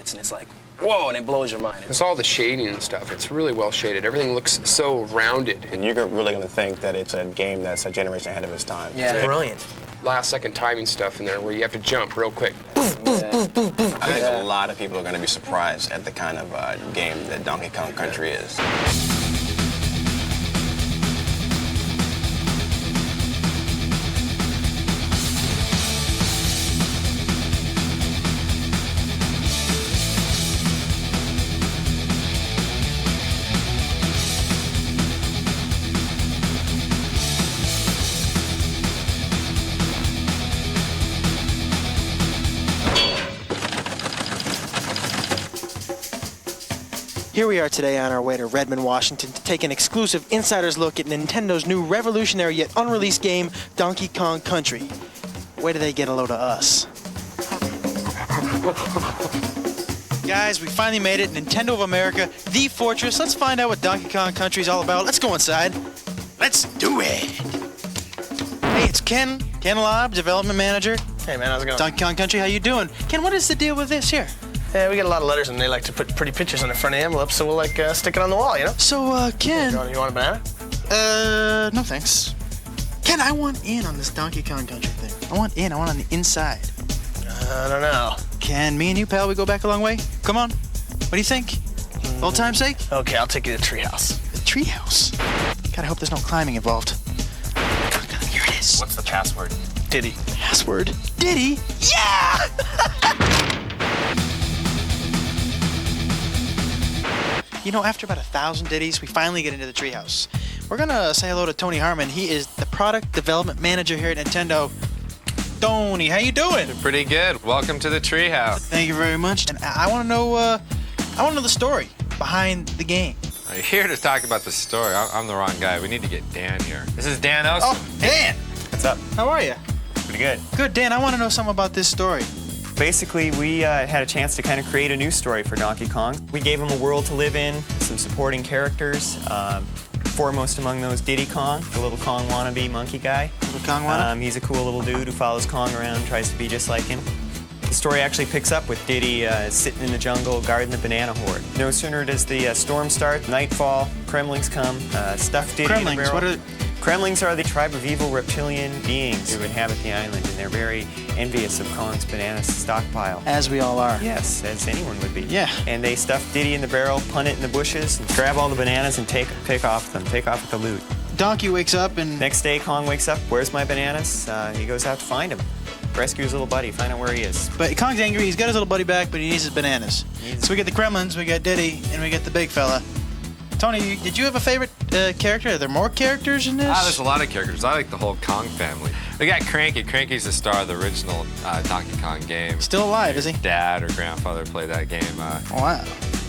minutes, and it's like, whoa, and it blows your mind. It's all the shading and stuff. It's really well shaded. Everything looks so rounded. And you're really going to think that it's a game that's a generation ahead of its time. Yeah. It's brilliant. Last second timing stuff in there where you have to jump real quick. I think a lot of people are going to be surprised at the kind of game that Donkey Kong Country is. Here we are today on our way to Redmond, Washington to take an exclusive insider's look at Nintendo's new revolutionary yet unreleased game, Donkey Kong Country. Where do they get a load of us? Guys, we finally made it. Nintendo of America, the fortress. Let's find out what Donkey Kong Country is all about. Let's go inside. Let's do it. Hey, it's Ken Lobb, development manager. Hey, man, how's it going? Donkey Kong Country, how you doing? Ken, what is the deal with this here? Yeah, we get a lot of letters, and they like to put pretty pictures on the front of the envelope, so we'll, like, stick it on the wall, you know? So, Ken... You want a banana? No thanks. Ken, I want in on this Donkey Kong Country thing. I want on the inside. I don't know. Ken, me and you, pal, we go back a long way? Come on. What do you think? Old time's sake? Okay, I'll take you to the treehouse. The treehouse? Gotta hope there's no climbing involved. Here it is. What's the password? Diddy. Password? Diddy? Yeah! You know, after about 1,000 ditties, we finally get into the treehouse. We're gonna say hello to Tony Harmon. He is the product development manager here at Nintendo. Tony, how you doing? Pretty good. Welcome to the treehouse. Thank you very much. And I want to know, the story behind the game. I'm here to talk about the story. I'm the wrong guy. We need to get Dan here. This is Dan Osen. Oh, Dan! What's up? How are you? Pretty good. Good, Dan. I want to know something about this story. Basically, we had a chance to kind of create a new story for Donkey Kong. We gave him a world to live in, some supporting characters, foremost among those Diddy Kong, the little Kong wannabe monkey guy. Little Kong wannabe? He's a cool little dude who follows Kong around, tries to be just like him. The story actually picks up with Diddy sitting in the jungle guarding the banana horde. No sooner does the storm start, nightfall, Kremlings come, stuff Diddy in the barrel. What are... Kremlings are the tribe of evil reptilian beings who inhabit the island, and they're very envious of Kong's banana stockpile. As we all are. Yes, as anyone would be. Yeah. And they stuff Diddy in the barrel, punt it in the bushes, and grab all the bananas and take off with the loot. Donkey wakes up and... Next day, Kong wakes up, where's my bananas? He goes out to find him. Rescue his little buddy, find out where he is. But Kong's angry, he's got his little buddy back, but he needs his bananas. So we get the Kremlins, we got Diddy, and we get the big fella. Tony, did you have a favorite character? Are there more characters in this? There's a lot of characters. I like the whole Kong family. We got Cranky. Cranky's the star of the original Donkey Kong game. Still alive, is he? Dad or grandfather played that game. Wow.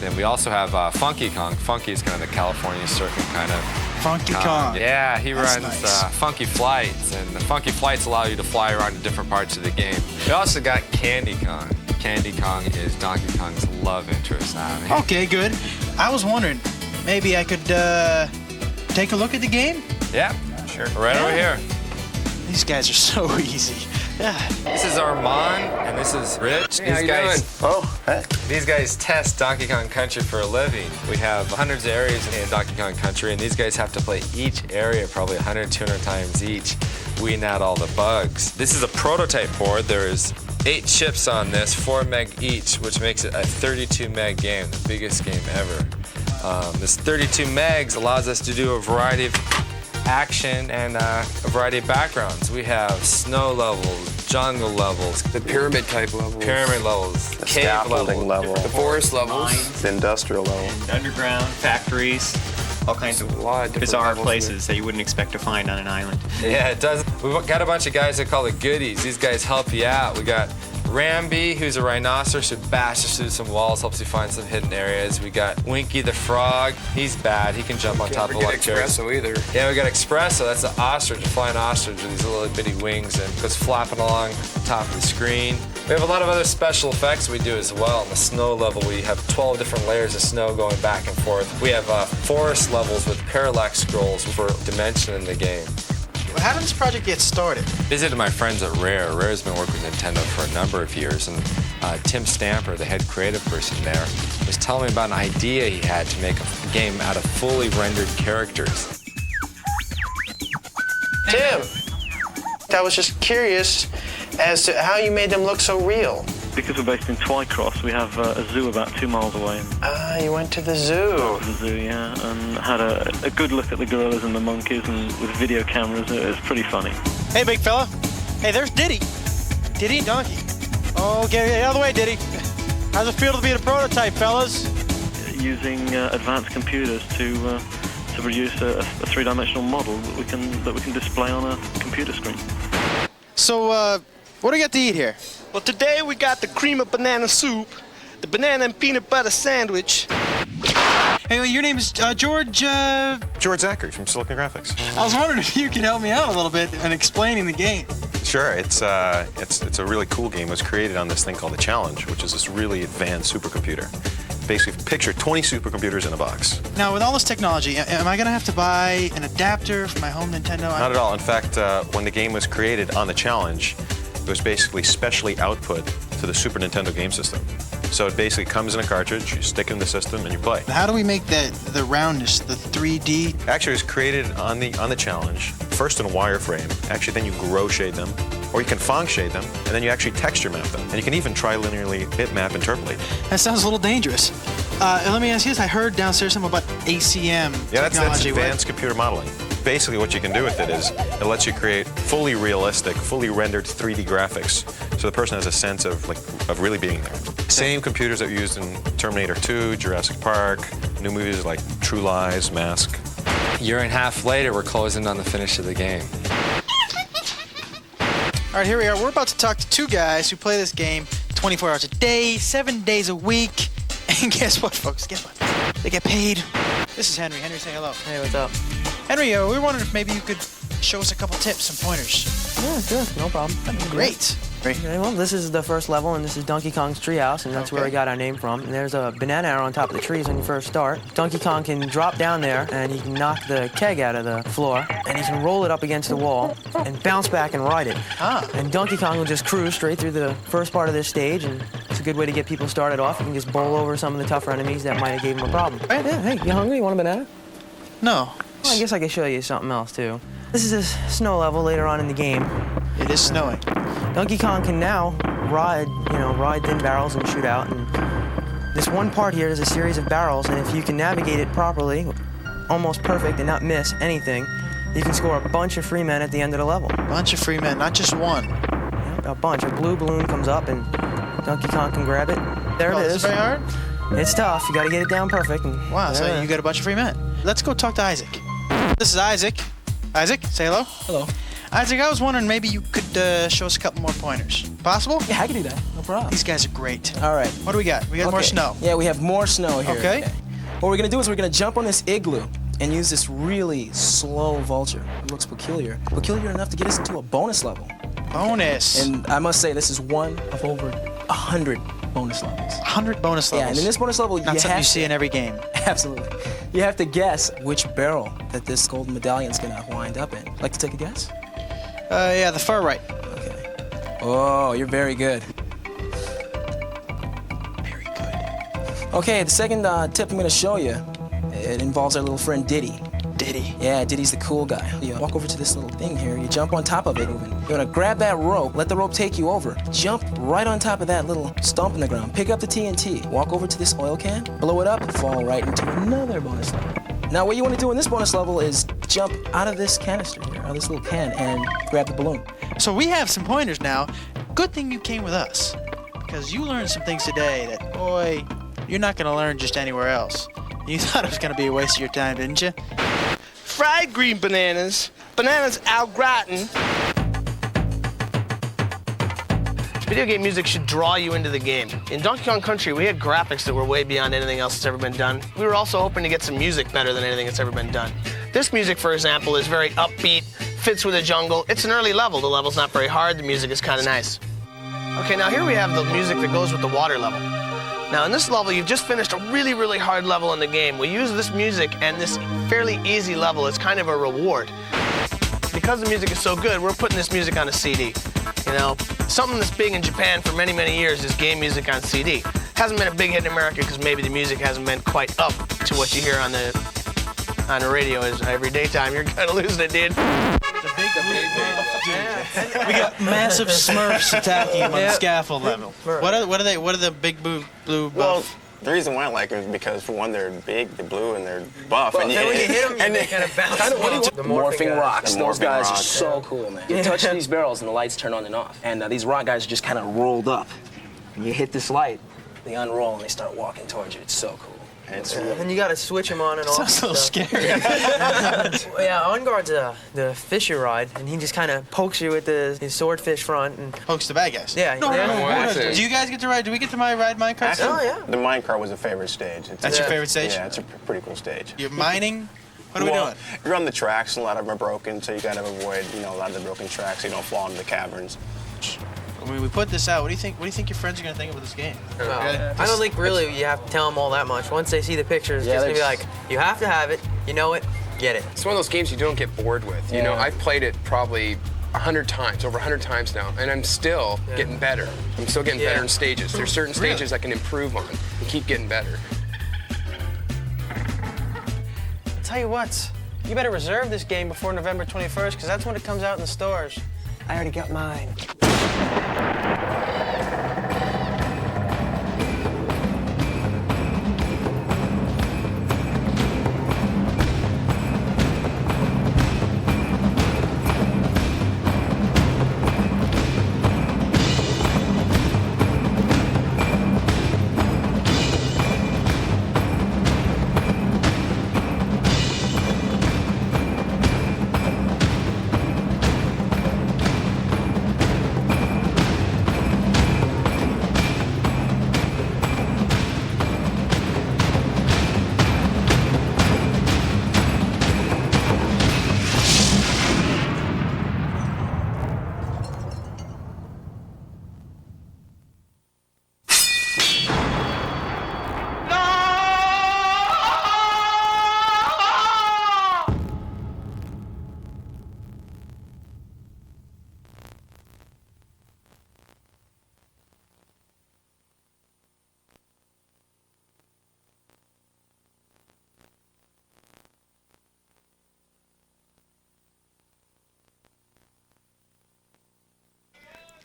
Then we also have Funky Kong. Funky is kind of the California surfing kind of Funky Kong. Yeah, he That's runs nice. Funky Flights, and the Funky Flights allow you to fly around to different parts of the game. We also got Candy Kong. Candy Kong is Donkey Kong's love interest. Okay, good. I was wondering, maybe I could take a look at the game? Yeah, sure. Right over here. These guys are so easy. Yeah. This is Armand, and this is Rich. Hey, how you doing? Oh, hey. These guys test Donkey Kong Country for a living. We have hundreds of areas in Donkey Kong Country, and these guys have to play each area probably 100, 200 times each, weeding out all the bugs. This is a prototype board. There's 8 chips on this, 4 meg each, which makes it a 32 meg game, the biggest game ever. This 32 megs allows us to do a variety of action and a variety of backgrounds. We have snow levels, jungle levels, The pyramid type levels. pyramid levels, The cave scaffolding levels, level. The forest levels. The industrial level. Underground, factories, all kinds A of lot of different bizarre levels places that you wouldn't expect to find on an island. Yeah, it does. We've got a bunch of guys that call it goodies. These guys help you out. We got Ramby, who's a rhinoceros, who bashes through some walls, helps you find some hidden areas. We got Winky the frog. He's bad. He can jump on top of Can't like forget Espresso either. Yeah, we got Espresso. That's an ostrich, a flying ostrich with these little bitty wings and goes flapping along the top of the screen. We have a lot of other special effects we do as well. On the snow level, we have 12 different layers of snow going back and forth. We have forest levels with parallax scrolls for dimension in the game. How did this project get started? Visited my friends at Rare. Rare's been working with Nintendo for a number of years, and Tim Stamper, the head creative person there, was telling me about an idea he had to make a game out of fully rendered characters. Tim, I was just curious as to how you made them look so real. Because we're based in Twycross, we have a zoo about 2 miles away. Ah, you went to the zoo. The zoo, yeah, and had a good look at the gorillas and the monkeys, and with video cameras, it was pretty funny. Hey, big fella. Hey, there's Diddy. Diddy and Donkey. Oh, get out of the way, Diddy. How's it feel to be the prototype, fellas? Using advanced computers to produce a three-dimensional model that we can display on a computer screen. So, what do we got to eat here? Well, today we got the cream of banana soup, the banana and peanut butter sandwich. Hey, your name is George. George Zachary from Silicon Graphics. I was wondering if you could help me out a little bit in explaining the game. Sure, it's a really cool game. It was created on this thing called the Challenge, which is this really advanced supercomputer. Basically, picture 20 supercomputers in a box. Now, with all this technology, am I going to have to buy an adapter for my home Nintendo? Not at all. In fact, when the game was created on the Challenge, it was basically specially output to the Super Nintendo game system. So it basically comes in a cartridge, you stick it in the system, and you play. How do we make the roundness, the 3D? Actually, it was created on the Challenge, first in wireframe. Actually, then you grow shade them, or you can Phong shade them, and then you actually texture map them. And you can even trilinearly bitmap interpolate. That sounds a little dangerous. Let me ask you this. I heard downstairs something about ACM That's technology. advanced computer modeling. Basically, what you can do with it is it lets you create fully realistic, fully rendered 3D graphics, so the person has a sense of really being there. Same computers that we used in Terminator 2, Jurassic Park, new movies like True Lies, Mask. A year and a half later, we're closing on the finish of the game. All right, here we are. We're about to talk to two guys who play this game 24 hours a day, 7 days a week. And guess what, folks? Guess what? They get paid. This is Henry. Henry, say hello. Hey, what's up? Henry, we were wondering if maybe you could show us a couple tips, some pointers. Yeah, sure, no problem. That'd be great. Okay, well, this is the first level, and this is Donkey Kong's treehouse, and that's where we got our name from. And there's a banana arrow on top of the trees when you first start. Donkey Kong can drop down there, and he can knock the keg out of the floor, and he can roll it up against the wall and bounce back and ride it. Ah. And Donkey Kong will just cruise straight through the first part of this stage, and it's a good way to get people started off. You can just bowl over some of the tougher enemies that might have gave him a problem. Right. Yeah, hey, you hungry? You want a banana? No. Well, I guess I could show you something else, too. This is a snow level later on in the game. It is snowing. Donkey Kong can now ride thin barrels and shoot out. And this one part here is a series of barrels, and if you can navigate it properly, almost perfect, and not miss anything, you can score a bunch of free men at the end of the level. Bunch of free men, not just one. Yep, a bunch. A blue balloon comes up, and Donkey Kong can grab it. There it Is is. it very hard? It's tough. You got to get it down perfect. And Wow, so there it you is. got a bunch of free men. Let's go talk to Isaac. This is Isaac. Isaac, say hello. Hello. Isaac, I was wondering maybe you could show us a couple more pointers. Possible? Yeah, I can do that. No problem. These guys are great. All right. What do we got? We got more Okay. snow. Yeah, we have more snow here. Okay. What we're gonna do is we're gonna jump on this igloo and use this really slow vulture. It looks peculiar. Peculiar enough to get us into a bonus level. Bonus. And I must say, this is one of over 100 bonus levels. 100 bonus Yeah, levels. and in this bonus level, Not you something have you see in every game. Absolutely. You have to guess which barrel that this golden medallion's gonna wind up in. Like to take a guess? Yeah, the far right. Okay. Oh, you're very good. Very good. Okay, the second tip I'm gonna show you, it involves our little friend Diddy. Diddy. Yeah, Diddy's the cool guy. You walk over to this little thing here, you jump on top of it, and you're gonna grab that rope, let the rope take you over, jump right on top of that little stump in the ground, pick up the TNT, walk over to this oil can, blow it up, and fall right into another bonus level. Now, what you want to do in this bonus level is jump out of this canister here, out of this little can, and grab the balloon. So we have some pointers now. Good thing you came with us, because you learned some things today that, boy, you're not going to learn just anywhere else. You thought it was going to be a waste of your time, didn't you? Fried green bananas, bananas au gratin. Video game music should draw you into the game. In Donkey Kong Country, we had graphics that were way beyond anything else that's ever been done. We were also hoping to get some music better than anything that's ever been done. This music, for example, is very upbeat, fits with the jungle. It's an early level. The level's not very hard. The music is kind of nice. Okay, now here we have the music that goes with the water level. Now in this level, you've just finished a really, really hard level in the game. We use this music and this fairly easy level as kind of a reward. because the music is so good, we're putting this music on a CD. You know, something that's big in Japan for many, many years is game music on CD. Hasn't been a big hit in America because maybe the music hasn't been quite up to what you hear on the radio is every daytime. You're kind of losing it, dude. We got massive Smurfs attacking him on the scaffold level. What are the big blue buff? Well, the reason why I like them is because, for one, they're big, they're blue, and they're buff. Well, and then when you hit them, they kind of bounce off. The morphing rocks. The Those morphing guys are rocks, so cool, man. You touch these barrels and the lights turn on and off. And these rock guys are just kind of rolled up. And you hit this light, they unroll and they start walking towards you. It's so cool. And it's really... And you got to switch them on and off. Sounds a little scary. Yeah, On Guard's the fisher ride, and he just kind of pokes you with his swordfish front and Pokes the bad guys. yeah. That's Do you guys get to ride? Do we get to ride minecart? Oh yeah. The minecart was a favorite stage. That's your favorite stage? Yeah, it's a pretty cool stage. You're mining? What are we Well, doing? You're on the tracks, and a lot of them are broken, so you gotta avoid, you know, a lot of the broken tracks so you don't fall into the caverns. When we put this out, what do you think? What do you think your friends are gonna think about this game? Well, I don't think really you have to tell them all that much. Once they see the pictures, it's just gonna be like, you have to have it, you know it, get it. It's one of those games you don't get bored with. You know, I've played it probably 100 times, over 100 times now, and I'm still getting better. I'm still getting better in stages. There's certain stages I can improve on and keep getting better. Tell you what, you better reserve this game before November 21st, because that's when it comes out in the stores. I already got mine.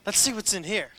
Let's see what's in here.